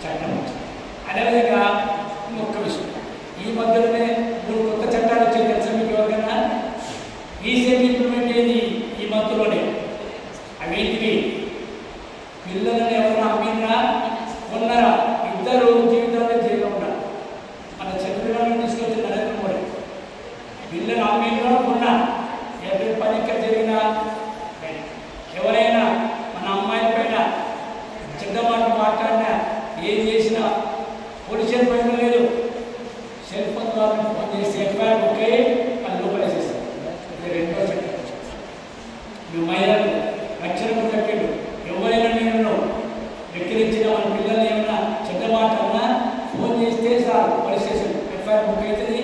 చట్టం వచ్చింది. అదేవిధంగా ఇంకొక విషయం, ఈ మధ్యలోనే 3 కొత్త చట్టాలు వచ్చాయి తెలుసా మీకు ఎవరికైనా? రీసెంట్ ఇంప్లిమెంట్ అయింది ఈ మధ్యలోనే. అవేంటివి? పిల్లలను ఎవరైనా అమ్మినా కొన్నారా ఇద్దరు జీవితాల్లో జైల్లో ఉన్నారు. మన చంద్రబాబు తీసుకొచ్చి నరేంద్ర మోడీ పిల్లలు అమ్మినా కొన్నా ఎవరి పని ఇక్కడ జరిగినా ఎవరైనా మన అమ్మాయిల పైన చెడ్డ మాట మాట్లాడినా ఏం చేసినా పోలీసులు పైన లేదు, సెల్ ఫోన్ ద్వారా ఫోన్ చేసి ఎఫ్ఐఆర్ బుక్ అయ్యి వాళ్ళు లోపలేసేస్తారు. ఇది రెండో చట్టం. నువ్వు మహిళలు రక్షణ తగ్గట్టు ఎవరైనా నేను వెక్కిరించిన మన పిల్లల్ని ఏమైనా చెడ్డ మాట అన్నా ఫోన్ చేస్తే sir police station FIR book అవుతుంది,